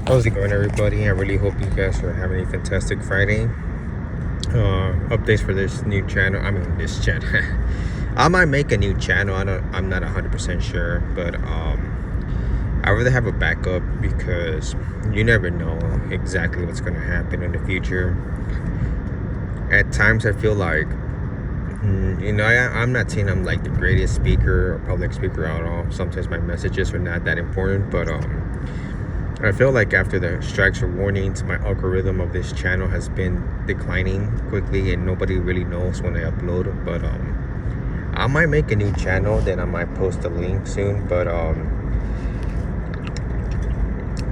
How's it going, everybody? I really hope you guys are having a fantastic Friday. Updates for this new channel. I mean, this channel. I might make a new channel. I'm not 100% sure, but I rather have a backup because you never know exactly what's going to happen in the future. At times, I feel like, I'm not saying I'm like the greatest speaker or public speaker at all. Sometimes my messages are not that important, but I feel like after the strikes or warnings, my algorithm of this channel has been declining quickly, and nobody really knows when I upload. But I might make a new channel, then I might post a link soon. But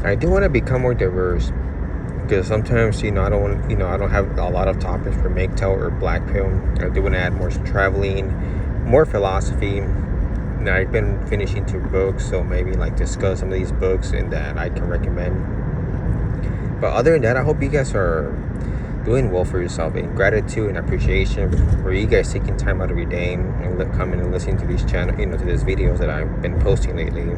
I do want to become more diverse because sometimes I don't want I don't have a lot of topics for MGTOW or Black Pill. I do want to add more traveling, more philosophy. Now, I've been finishing 2 books, so maybe like discuss some of these books and that I can recommend. But other than that, I hope you guys are doing well for yourself, and gratitude and appreciation for you guys taking time out of your day and coming and listening to these channel, to these videos that I've been posting lately.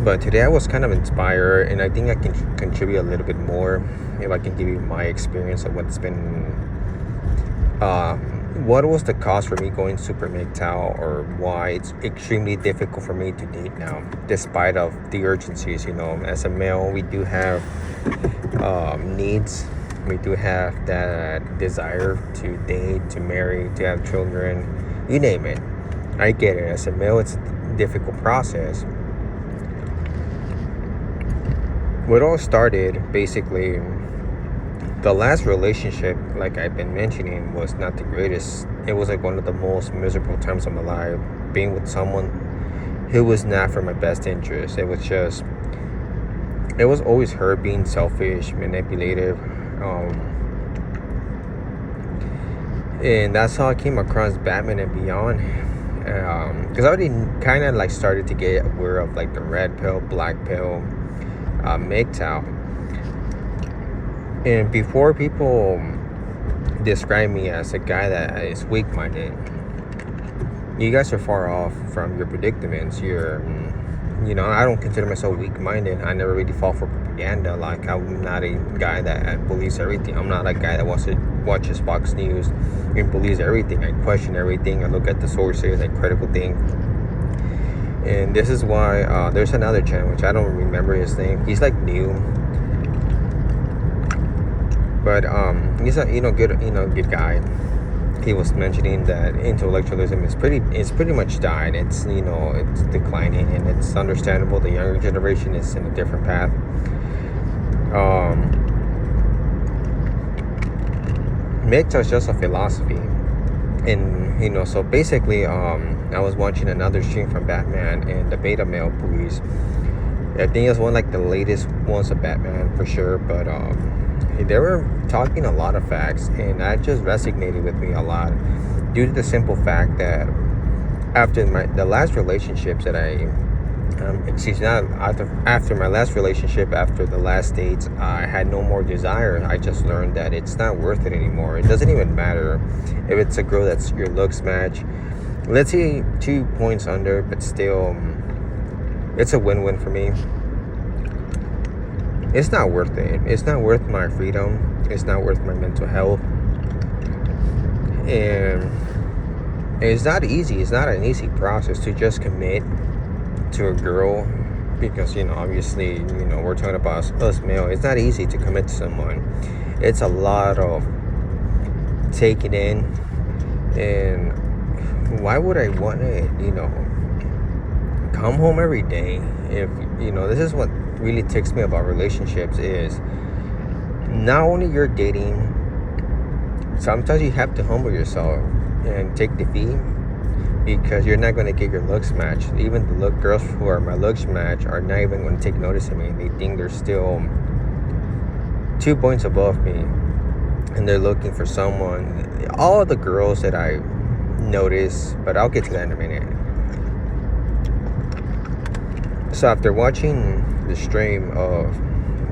But today I was kind of inspired, and I think I can contribute a little bit more if I can give you my experience of what's been what was the cause for me going super MGTOW, or why it's extremely difficult for me to date now, despite of the urgencies. As a male, we do have needs. We do have that desire to date, to marry, to have children, you name it. I get it. As a male, it's a difficult process. What all started, basically, the last relationship, like I've been mentioning, was not the greatest. It was like one of the most miserable times of my life, being with someone who was not for my best interest. It was always her being selfish, manipulative, and that's how I came across Batman and Beyond. Because I already kind of like started to get aware of like the red pill, black pill, MGTOW. And before people describe me as a guy that is weak-minded, you guys are far off from your predicaments. I don't consider myself weak-minded. I never really fall for propaganda. Like, I'm not a guy that believes everything. I'm not a guy that watches Fox News and believes everything. I question everything. I look at the sources. I critical think. And this is why there's another channel, which I don't remember his name. He's like new. But he's a good guy. He was mentioning that intellectualism is pretty much died. It's declining, and it's understandable. The younger generation is in a different path. MGTOW is just a philosophy, and so basically, I was watching another stream from Batman and the Beta Male Police. I think it's one like the latest ones of Batman for sure, but they were talking a lot of facts, and that just resonated with me a lot, due to the simple fact that after the last relationships that after my last relationship, after the last dates, I had no more desire. I just learned that it's not worth it anymore. It doesn't even matter if it's a girl that's your looks match. Let's say 2 points under, but still, it's a win-win for me. It's not worth it. It's not worth my freedom. It's not worth my mental health. And it's not easy. It's not an easy process to just commit to a girl, because, obviously, we're talking about us male. It's not easy to commit to someone. It's a lot of taking in. And why would I want to, come home every day if, this is what really ticks me about relationships, is not only you're dating, sometimes you have to humble yourself and take defeat, because you're not going to get your looks matched. Even the girls who are my looks match are not even going to take notice of me. They think they're still 2 points above me, and they're looking for someone. All of the girls that I notice, but I'll get to that in a minute. So after watching the stream of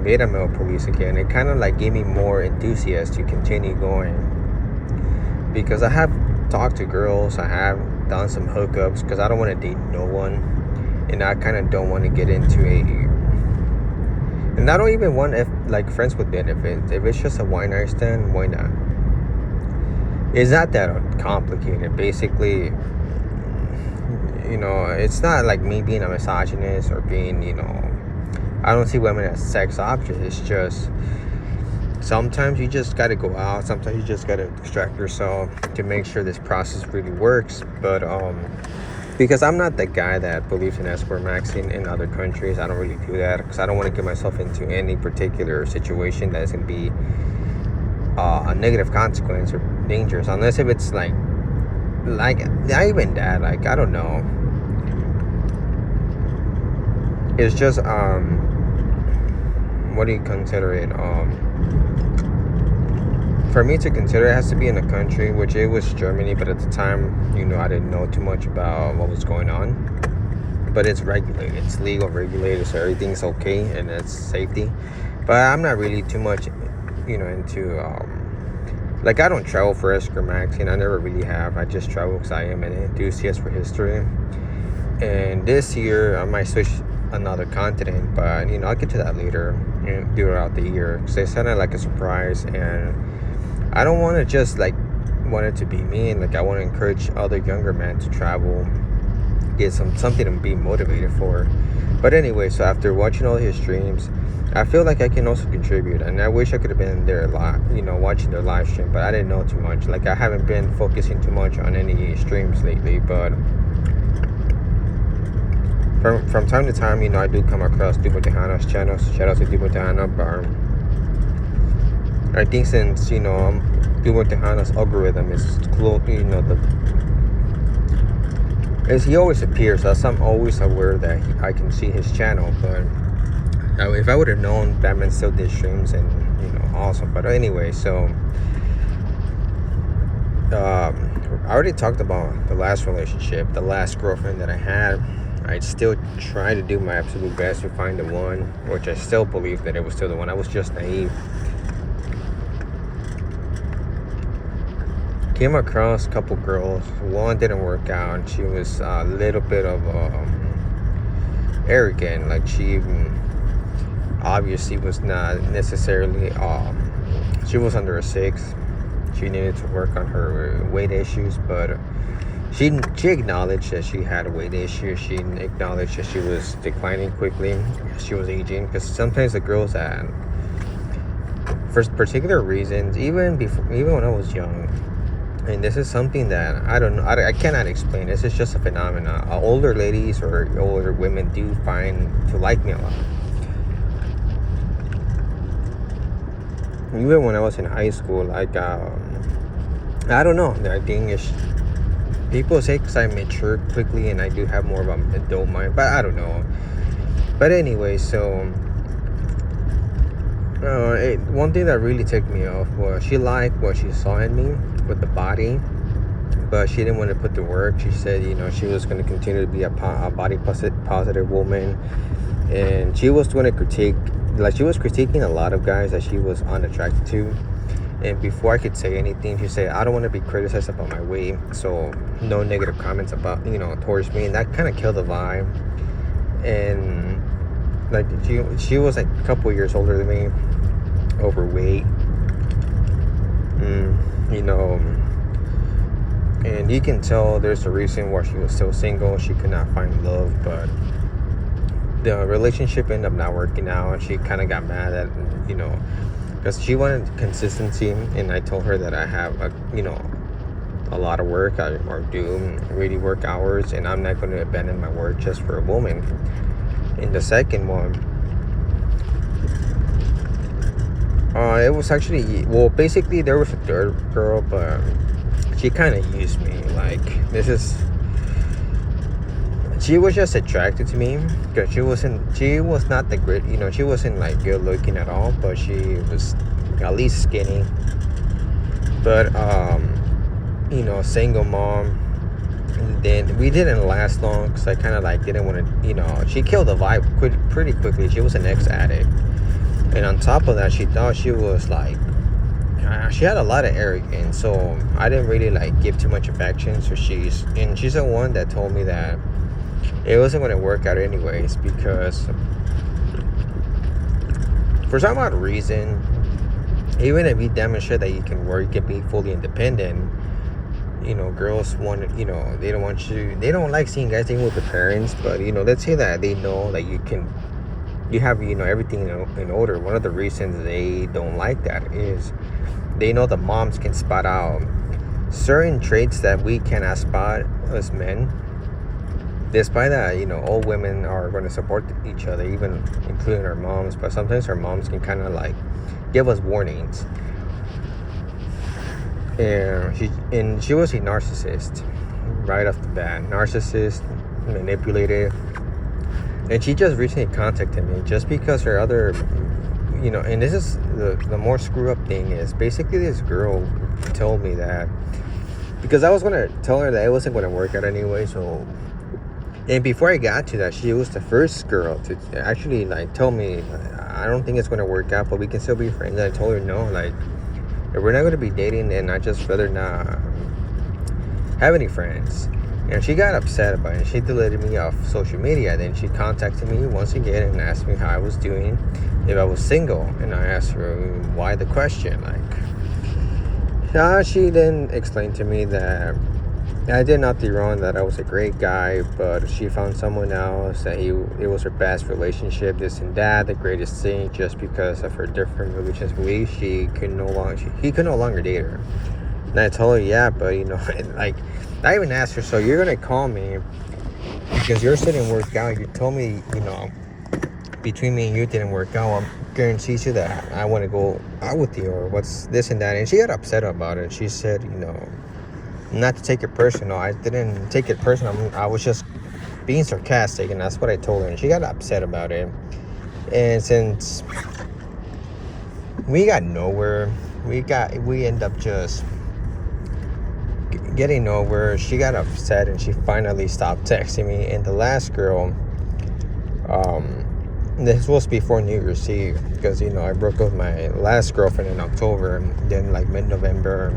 Beta Male Police again, it kind of like gave me more enthusiasm to continue going, because I have talked to girls, I have done some hookups, because I don't want to date no one. and I kind of don't want to get into and I don't even want if like friends with benefits. If it's just a one night stand, why not? It's not that complicated. Basically, it's not like me being a misogynist or being, I don't see women as sex objects. It's just sometimes you just got to go out. Sometimes you just got to distract yourself to make sure this process really works. But because I'm not the guy that believes in escort maxing in other countries, I don't really do that because I don't want to get myself into any particular situation that is going to be a negative consequence or dangerous, unless if it's like not even that, like I don't know, it's just what do you consider it, for me to consider it has to be in a country, which it was Germany, but at the time, I didn't know too much about what was going on. But it's regulated, it's legal, regulated, so everything's okay and it's safety. But I'm not really too much, into like I don't travel for escort maxing. I never really have. I just travel because I am an enthusiast for history. And this year I might switch another continent, but I'll get to that later throughout the year because they sounded like a surprise, and I don't want to just like want it to be me. And like I want to encourage other younger men to travel, get something to be motivated for. But anyway, so after watching all his streams, I feel like I can also contribute, and I wish I could have been there a lot, watching their live stream, but I didn't know too much. Like I haven't been focusing too much on any streams lately, but from time to time, I do come across Dubo Tejano's channel. Shout out to Dubo Tejano. But I think since Dubo Tejano's algorithm is close, as he always appears, so I'm always aware that I can see his channel. But if I would have known Batman still did streams, and awesome. But anyway, so I already talked about the last relationship, the last girlfriend that I had. I still try to do my absolute best to find the one, which I still believe that it was still the one. I was just naive. Came across a couple girls. One didn't work out. She was a little bit of arrogant. Like she obviously was not necessarily she was under a 6. She needed to work on her weight issues, but she acknowledged that she had a weight issue. She acknowledged that she was declining quickly. She was aging, because sometimes the girls that for particular reasons, even when I was young, and this is something that I don't know, I cannot explain. This is just a phenomenon. Older ladies or older women do find to like me a lot. Even when I was in high school, like I don't know. I think it's people say because I mature quickly and I do have more of an adult mind, but I don't know. But anyway, so one thing that really took me off was she liked what she saw in me with the body, but she didn't want to put the work. She said, she was going to continue to be a body positive woman, and she was going to critique, like she was critiquing a lot of guys that she was unattracted to. And before I could say anything, she said, I don't want to be criticized about my weight, so no negative comments about, towards me. And that kind of killed the vibe. And like she was like a couple years older than me, overweight, and you can tell there's a reason why she was still single. She could not find love, but the relationship ended up not working out, and she kind of got mad at, because she wanted consistency, and I told her that I have a lot of work, or do really work hours, and I'm not going to abandon my work just for a woman. In the second one, it was actually, basically there was a third girl, but she kind of used me. Like, she was just attracted to me because she was not the great, she wasn't like good looking at all, but she was at least skinny. But single mom. And then we didn't last long because I kind of like didn't want to, she killed the vibe pretty quickly. She was an ex-addict, and on top of that, she thought she was like, she had a lot of arrogance, so I didn't really like give too much affection. So she's the one that told me that it wasn't going to work out anyways, because for some odd reason, even if you demonstrate that you can work, you can be fully independent, girls want, they don't want you, they don't like seeing guys staying with their parents. But let's say that they know that you have everything in order. One of the reasons they don't like that is they know the moms can spot out certain traits that we cannot spot as men. Despite that, all women are going to support each other, even including our moms. But sometimes our moms can kind of like give us warnings. And she was a narcissist right off the bat. Narcissist, manipulative. And she just recently contacted me just because her other, and this is the more screw up thing is basically this girl told me that, because I was going to tell her that it wasn't going to work out anyway. So, and before I got to that, she was the first girl to actually like tell me, I don't think it's going to work out, but we can still be friends. And I told her no, like, if we're not going to be dating, then I just rather not have any friends. And she got upset about it. She deleted me off social media. Then she contacted me once again and asked me how I was doing, if I was single. And I asked her why the question. She then explained to me that I did nothing wrong, that I was a great guy, but she found someone else, that it was her best relationship, this and that, the greatest thing, just because of her different religious beliefs, he could no longer date her. And I told her, yeah, but like, I even asked her, so you're gonna call me because yours didn't work out. You told me, between me and you didn't work out. I'm guarantees you that I want to go out with you, or what's this and that. And she got upset about it. She said, not to take it personal. I didn't take it personal. I was just being sarcastic, and that's what I told her. And she got upset about it. And since we got nowhere, we end up just getting nowhere. She got upset, and she finally stopped texting me. And the last girl, this was before New Year's Eve, because I broke up with my last girlfriend in October, and then like mid-November,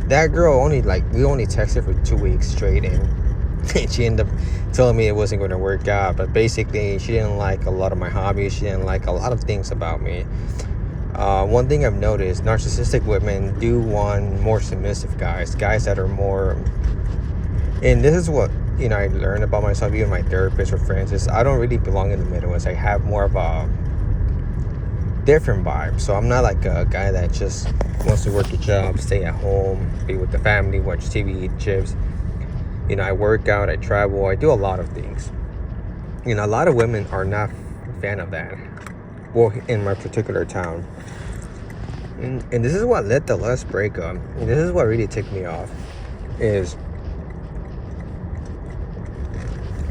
that girl we only texted for 2 weeks straight, and she ended up telling me it wasn't going to work out. But basically, she didn't like a lot of my hobbies. She didn't like a lot of things about me. One thing I've noticed, narcissistic women do want more submissive guys that are more, and this is what I learned about myself, even my therapist or friends, is I don't really belong in the middle. As I have more of a different vibe. So I'm not like a guy that just wants to work a job, stay at home, be with the family, watch TV, eat chips. I work out, I travel, I do a lot of things. A lot of women are not a fan of that. Well, in my particular town. And this is what led to last breakup. And this is what really ticked me off. Is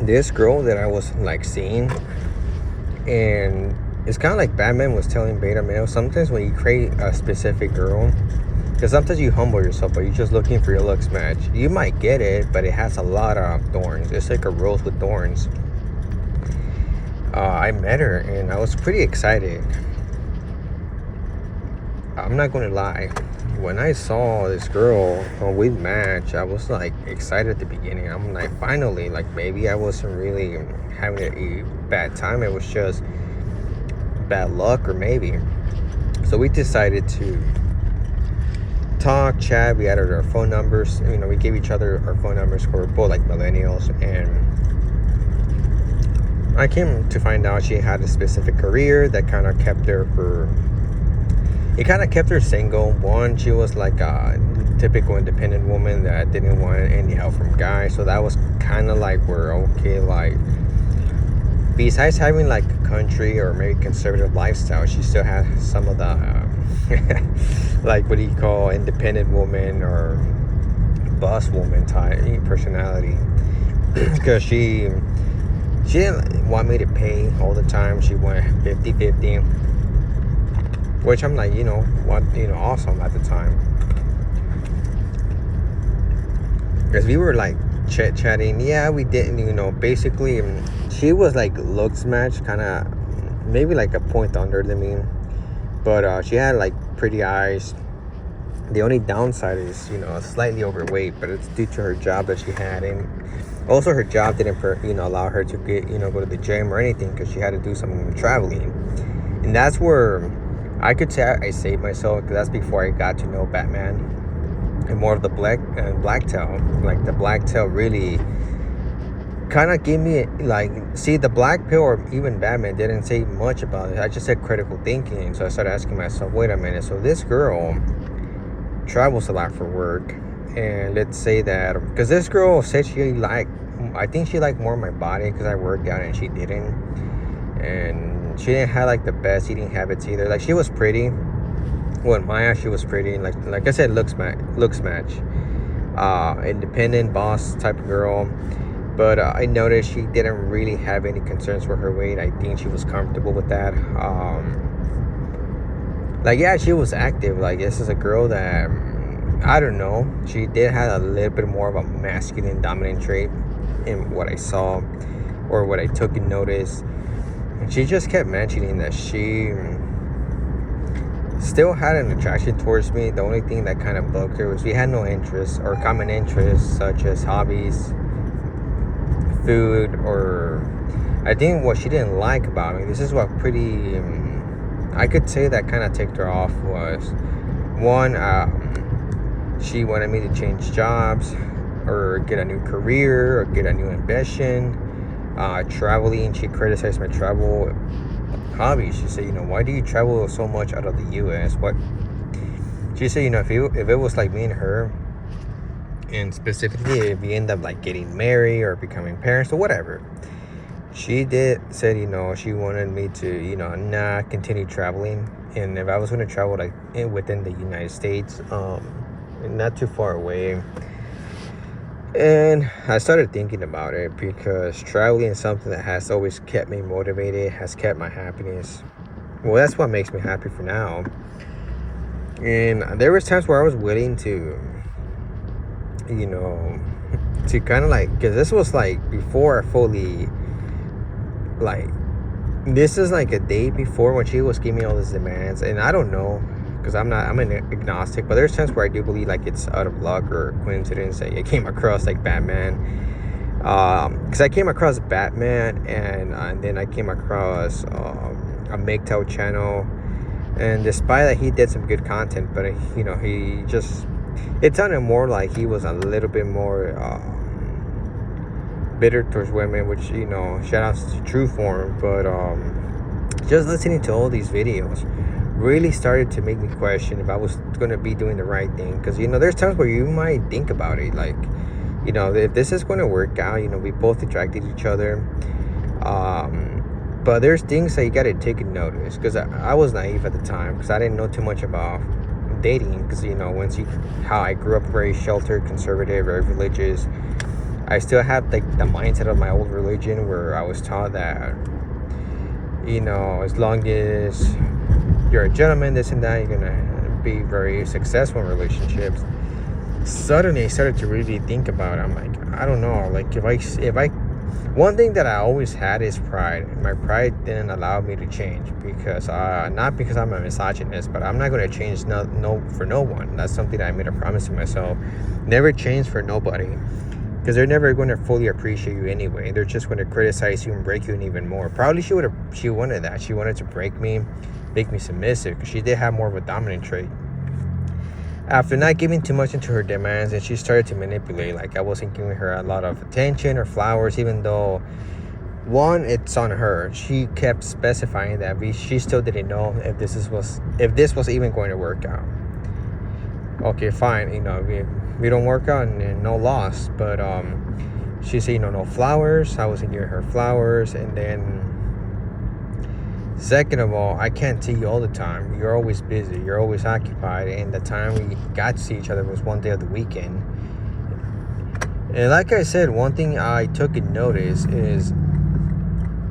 this girl that I was like seeing, and it's kind of like Batman was telling beta male, sometimes when you create a specific girl, because sometimes you humble yourself, but you're just looking for your looks match, you might get it, but it has a lot of thorns. It's like a rose with thorns. I met her, and I was pretty excited. I'm not going to lie. When I saw this girl we match, I was like excited at the beginning. I'm like, finally, like maybe I wasn't really having a bad time. It was just bad luck, or maybe. So we decided to talk, chat. We added our phone numbers. We gave each other our phone numbers. We're both like millennials, and I came to find out she had a specific career that kind of kept her single. One, she was like a typical independent woman that didn't want any help from guys. So that was kind of like, we're okay. Like, besides having like a country or maybe conservative lifestyle, she still has some of the like, what do you call, independent woman or boss woman type personality. Because she didn't want me to pay all the time. She went 50-50, which I'm like, awesome at the time. Because we were like chit-chatting. Yeah, we didn't, basically, she was like looks match, kind of maybe like a point under than me. But she had like pretty eyes. The only downside is, slightly overweight, but it's due to her job that she had. And Also, her job didn't, allow her to get, go to the gym or anything because she had to do some traveling. And that's where I could say I saved myself, because that's before I got to know Batman and more of the Blacktail. Like the Blacktail really kind of gave me, like, see, the Black Pill or even Batman didn't say much about it. I just said critical thinking. So I started asking myself, wait a minute, so this girl travels a lot for work, and let's say that because this girl said I think she liked more my body because I worked out and she didn't, and she didn't have like the best eating habits either. Like, she was pretty, well, in my eyes she was pretty, and like I said, looks match, independent boss type of girl. But I noticed she didn't really have any concerns for her weight. I think she was comfortable with that. Like, yeah, she was active. Like, this is a girl that, I don't know, she did have a little bit more of a masculine dominant trait in what I saw or what I took in notice. And she just kept mentioning that she still had an attraction towards me. The only thing that kind of bugged her was we had no interests or common interests, such as hobbies, food, or I think what she didn't like about me, this is what pretty I could say that kind of ticked her off, was one, she wanted me to change jobs or get a new career or get a new ambition. Traveling, she criticized my travel hobby. She said, why do you travel so much out of the US? What she said, if it was like me and her, and specifically if we end up like getting married or becoming parents or whatever, she said, she wanted me to, not continue traveling. And if I was going to travel like within the United States, not too far away. And I started thinking about it, because traveling is something that has always kept me motivated, has kept my happiness. Well, that's what makes me happy for now. And there was times where I was willing to, to kind of like, because this was like before I fully, like, this is like a day before when she was giving me all these demands. And I don't know, because I'm an agnostic, but there's times where I do believe like it's out of luck or coincidence that I came across like Batman. Because I came across Batman, and then I came across a MGTOW channel, and despite that he did some good content, but he just, it sounded more like he was a little bit more bitter towards women, which, shout outs to Trueform. But just listening to all these videos really started to make me question if I was going to be doing the right thing. Because there's times where you might think about it, like, if this is going to work out, we both attracted each other, but there's things that you got to take in notice. Because I was naive at the time, because I didn't know too much about dating. Because how I grew up, very sheltered, conservative, very religious. I still have like the mindset of my old religion, where I was taught that, as long as you're a gentleman, this and that, you're gonna be very successful in relationships. Suddenly I started to really think about it. I'm like, I don't know, like, if I one thing that I always had is pride. My pride didn't allow me to change, because not because I'm a misogynist, but I'm not going to change for no one. That's something that I made a promise to myself. Never change for nobody, because they're never going to fully appreciate you anyway. They're just going to criticize you and break you even more. Probably she wanted that. She wanted to break me, make me submissive, because she did have more of a dominant trait. After not giving too much into her demands, and she started to manipulate, like I wasn't giving her a lot of attention or flowers, even though, one, it's on her. She kept specifying that she still didn't know if this was even going to work out. Okay, fine, we don't work out, and no loss. But she said, no flowers. I wasn't giving her flowers. And then, second of all, I can't see you all the time. You're always busy. You're always occupied. And the time we got to see each other was one day of the weekend. And like I said, one thing I took in notice is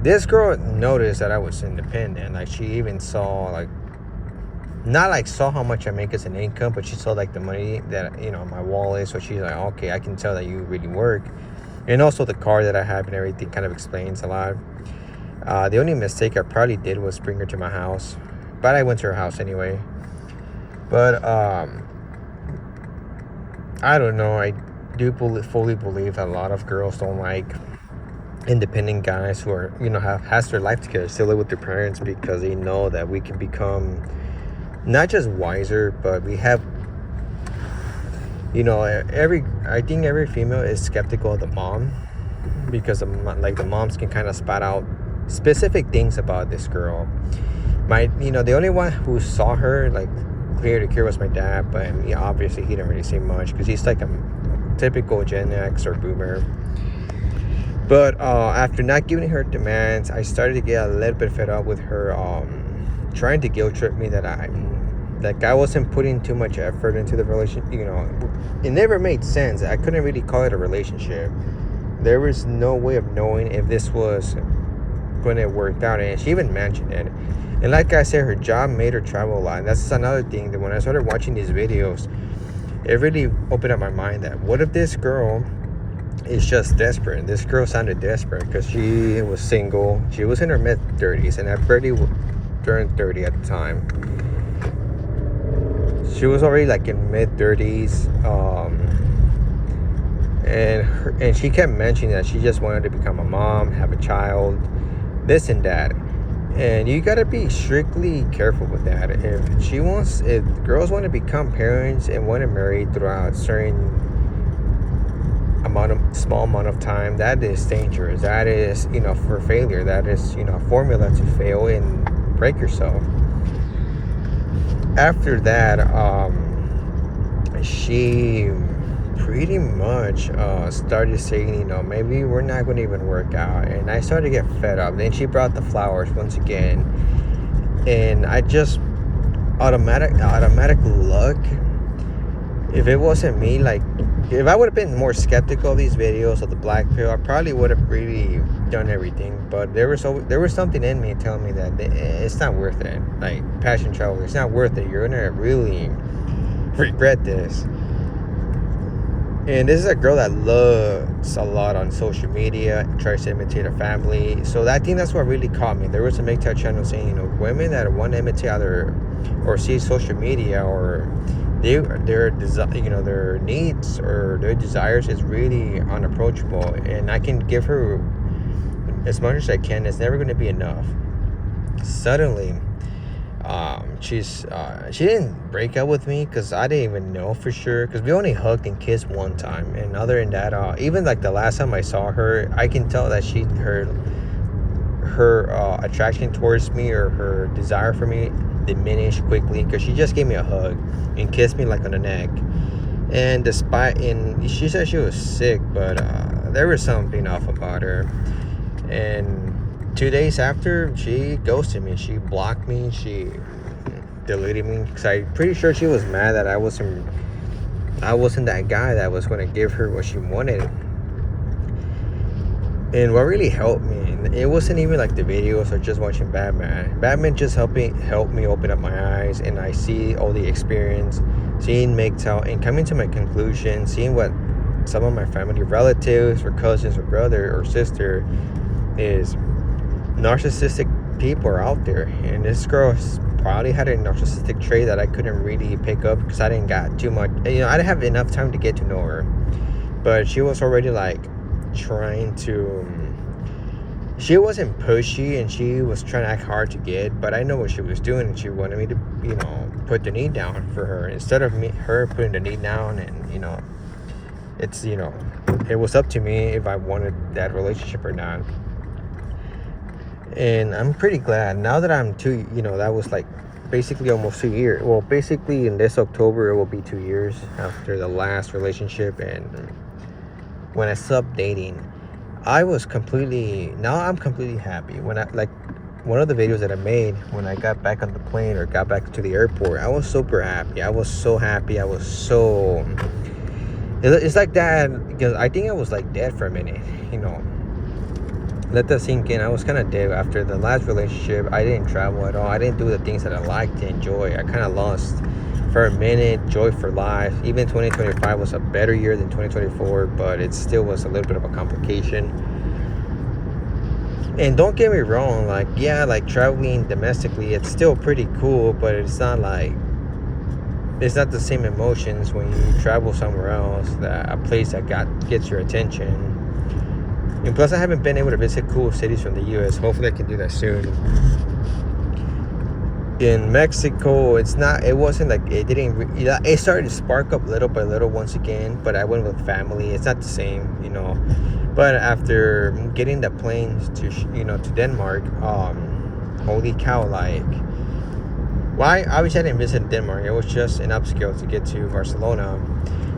this girl noticed that I was independent. Like, she even saw, like, not like saw how much I make as an income, but she saw like the money that, my wallet. So she's like, okay, I can tell that you really work. And also the car that I have and everything kind of explains a lot. The only mistake I probably did was bring her to my house, but I went to her house anyway. But I don't know. fully believe that a lot of girls don't like independent guys who are, has their life together, still live with their parents, because they know that we can become not just wiser, but we have, I think every female is skeptical of the mom, because the moms can kind of spot out specific things about this girl. The only one who saw her like clear to clear was my dad, but obviously he didn't really say much because he's like a typical Gen X or boomer. But after not giving her demands, I started to get a little bit fed up with her trying to guilt trip me that I wasn't putting too much effort into the relationship. It never made sense. I couldn't really call it a relationship. There was no way of knowing if this was going to work out, and she even mentioned it. And like I said, her job made her travel a lot. And that's another thing that when I started watching these videos, it really opened up my mind that what if this girl is just desperate? This girl sounded desperate because she was single. She was in her mid-30s, and I barely turned 30 at the time. She was already like in mid-30s, and she kept mentioning that she just wanted to become a mom, have a child, this and that. And you gotta be strictly careful with that. If girls want to become parents and want to marry throughout certain small amount of time, that is dangerous. That is, for failure. That is, a formula to fail and break yourself. After that, she pretty much started saying, maybe we're not going to even work out. And I started to get fed up. Then she brought the flowers once again, and I just automatic luck. If it wasn't me, like if I would have been more skeptical of these videos of the black pill, I probably would have really done everything. But there was something in me telling me that it's not worth it. Like passion travel, it's not worth it. You're gonna really regret this. And this is a girl that looks a lot on social media, tries to imitate her family. So I think that's what really caught me. There was a MGTOW channel saying, women that want to imitate other or see social media or their needs or their desires is really unapproachable. And I can give her as much as I can. It's never going to be enough. Suddenly, she didn't break up with me because I didn't even know for sure, because we only hugged and kissed one time. And other than that, even like the last time I saw her, I can tell that her attraction towards me or her desire for me diminished quickly, because she just gave me a hug and kissed me like on the neck. And she said she was sick, but there was something off about her. And 2 days after, she ghosted me. She blocked me. She deleted me because I'm pretty sure she was mad that I wasn't that guy that was going to give her what she wanted. And what really helped me, it wasn't even like the videos or just watching Batman just helped me open up my eyes, and I see all the experience, seeing MGTOW and coming to my conclusion, seeing what some of my family relatives or cousins or brother or sister is narcissistic people are out there. And this girl probably had a narcissistic trait that I couldn't really pick up because I didn't got too much, I didn't have enough time to get to know her. But she was already like trying to, she wasn't pushy and she was trying to act hard to get, but I know what she was doing, and she wanted me to put the knee down for her instead of her putting the knee down. And it's it was up to me if I wanted that relationship or not. And I'm pretty glad now that I'm that was like basically almost 2 years. Well, basically in this October it will be 2 years after the last relationship. And when I stopped dating, I'm completely happy. When one of the videos that I made when I got back on the plane or got back to the airport, I was super happy. I was so happy. It's like that because I think I was like dead for a minute, Let that sink in. I was kind of dead after the last relationship. I didn't travel at all. I didn't do the things that I liked to enjoy. I kind of lost for a minute joy for life. Even 2025 was a better year than 2024, but it still was a little bit of a complication. And don't get me wrong, like traveling domestically, it's still pretty cool, but it's not like it's not the same emotions when you travel somewhere else, that a place that gets your attention. And plus, I haven't been able to visit cool cities from the U.S. Hopefully, I can do that soon. In Mexico, it wasn't like it didn't. It started to spark up little by little once again, but I went with family. It's not the same, you know. But after getting the planes to Denmark, holy cow, like. Why? Obviously, I didn't visit Denmark. It was just an upscale to get to Barcelona.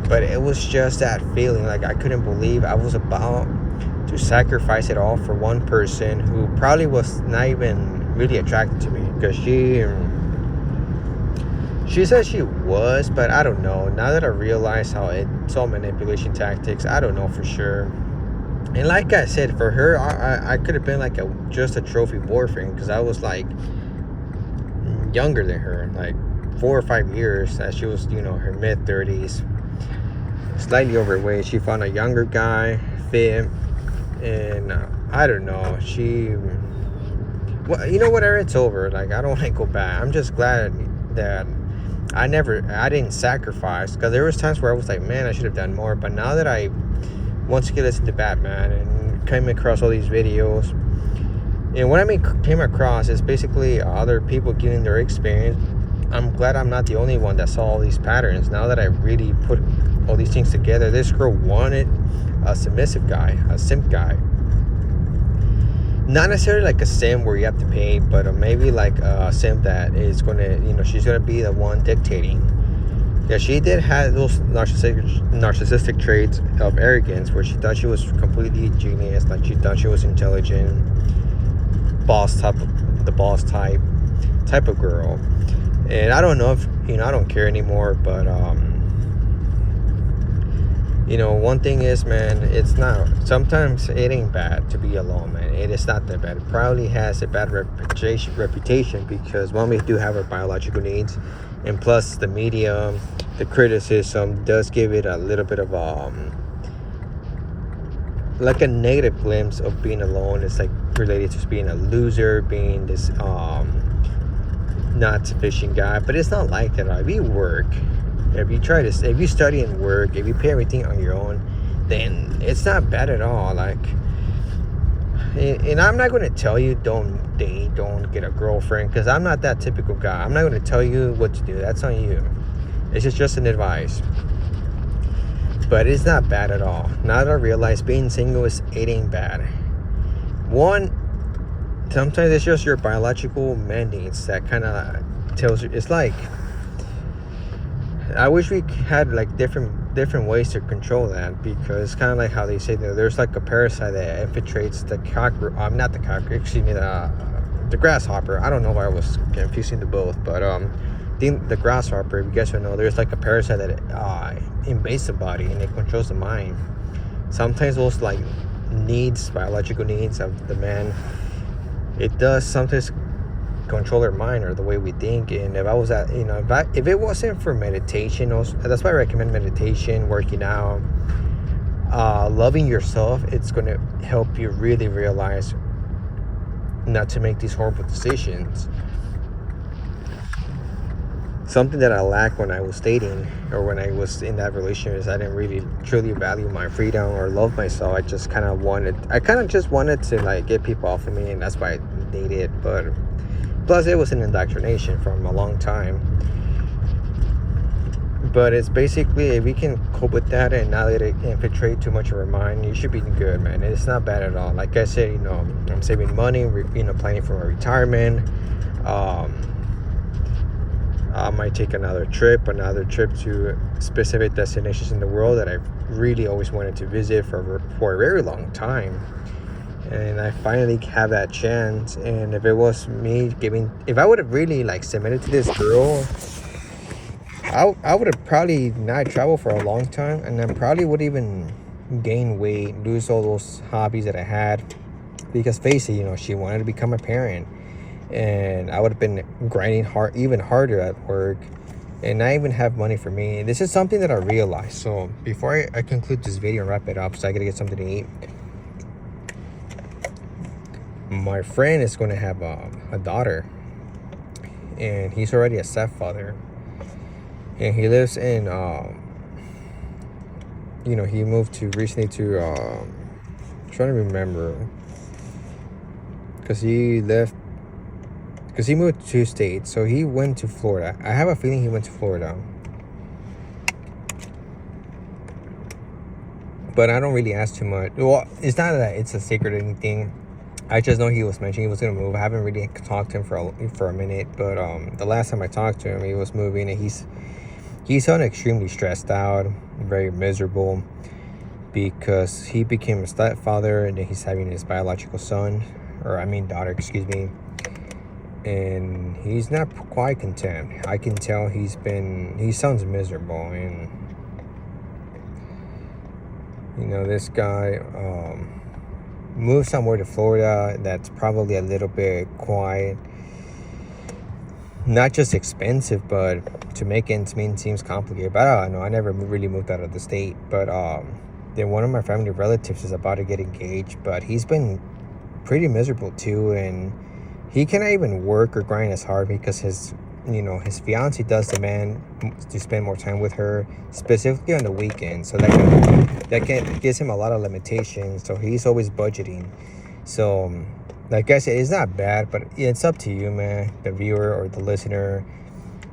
But it was just that feeling. Like, I couldn't believe I was about to sacrifice it all for one person who probably was not even really attracted to me. Because she said she was, but I don't know. Now that I realize how it's all manipulation tactics, I don't know for sure. And like I said, for her, I could have been like just a trophy boyfriend. Because I was like younger than her, like 4 or 5 years, that she was, her mid-30s, slightly overweight. She found a younger guy, fit, and I don't know, whatever, it's over. Like, I don't want to go back. I'm just glad that I didn't sacrifice, because there was times where I was like, man, I should have done more. But now that I once again listened to Batman and came across all these videos, and what I came across is basically other people getting their experience. I'm glad I'm not the only one that saw all these patterns. Now that I really put all these things together, this girl wanted a submissive guy, a simp guy. Not necessarily like a simp where you have to pay, but maybe like a simp that is going to, she's going to be the one dictating. Yeah, she did have those narcissistic traits of arrogance, where she thought she was completely genius, like she thought she was intelligent. The boss type of girl. And I don't know if I don't care anymore, but one thing is, man, it's not, sometimes it ain't bad to be alone, man. It is not that bad. It probably has a bad reputation because one, we do have our biological needs, and plus the media, the criticism does give it a little bit of like a negative glimpse of being alone. It's like related to being a loser, being this not sufficient guy. But it's not like that. If you work, if you study and work, if you pay everything on your own, then it's not bad at all. Like, and I'm not going to tell you don't date, don't get a girlfriend, because I'm not that typical guy. I'm not going to tell you what to do. That's on you. It's just an advice. But it's not bad at all. Now that I realize being single it ain't bad. One, sometimes it's just your biological mandates that kind of tells you. It's like, I wish we had like different ways to control that, because kind of like how they say that there's like a parasite that infiltrates the the grasshopper. I don't know why I was confusing the both, but the grasshopper, if you guys don't know, there's like a parasite that invades the body and it controls the mind. Sometimes those like biological needs of the man, it does sometimes control our mind or the way we think. And if I was at, if it wasn't for meditation, also, that's why I recommend meditation, working out, loving yourself. It's going to help you really realize not to make these horrible decisions. Something that I lacked when I was dating or when I was in that relationship is I didn't really truly value my freedom or love myself. I kind of just wanted to like get people off of me, and that's why I dated. But plus it was an indoctrination from a long time. But it's basically, if we can cope with that and not let it infiltrate too much of our mind, you should be good, man. It's not bad at all. Like I said, I'm saving money, planning for my retirement. I might take another trip to specific destinations in the world that I've really always wanted to visit for a very long time. And I finally have that chance. And if it was me if I would have really like submitted to this girl, I would have probably not traveled for a long time, and then probably would even gain weight, lose all those hobbies that I had. Because face it, she wanted to become a parent. And I would have been grinding even harder at work, and not even have money for me. This is something that I realized. So before I conclude this video and wrap it up, so I gotta get something to eat. My friend is going to have a daughter, and he's already a stepfather. and he lives in he moved to recently to trying to remember, because he moved to 2 states, so he went to Florida. I have a feeling he went to Florida, but I don't really ask too much. Well, it's not that it's a secret or anything. I just know he was mentioning he was gonna move. I haven't really talked to him for a minute, but the last time I talked to him, he was moving, and he's sounding extremely stressed out, very miserable, because he became a stepfather, and then he's having his biological daughter, excuse me, and he's not quite content. I can tell he sounds miserable, and this guy moved somewhere to Florida that's probably a little bit quiet, not just expensive, but to make ends meet seems complicated. But I don't know, I never really moved out of the state. But then one of my family relatives is about to get engaged, but he's been pretty miserable too, and he cannot even work or grind as hard because his fiance does demand to spend more time with her, specifically on the weekends. So that gives him a lot of limitations. So he's always budgeting. So like I said, it's not bad, but it's up to you, man, the viewer or the listener.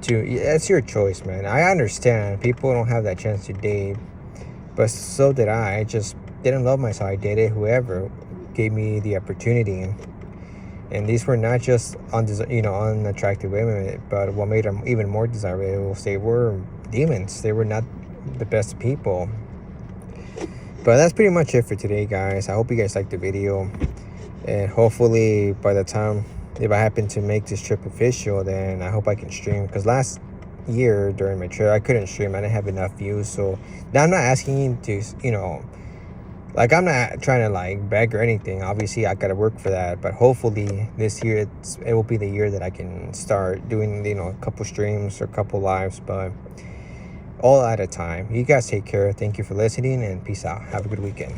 It's your choice, man. I understand people don't have that chance to date, but so did I. I just didn't love myself. I dated whoever gave me the opportunity. And these were not just unattractive women, but what made them even more desirable was they were demons. They were not the best people. But that's pretty much it for today, guys. I hope you guys liked the video. And hopefully by the time, if I happen to make this trip official, then I hope I can stream. Because last year during my trip, I couldn't stream. I didn't have enough views. So now I'm not asking you to, I'm not trying to beg or anything. Obviously, I gotta work for that. But hopefully this year it will be the year that I can start doing a couple streams or a couple lives, but all at a time. You guys take care. Thank you for listening, and peace out. Have a good weekend.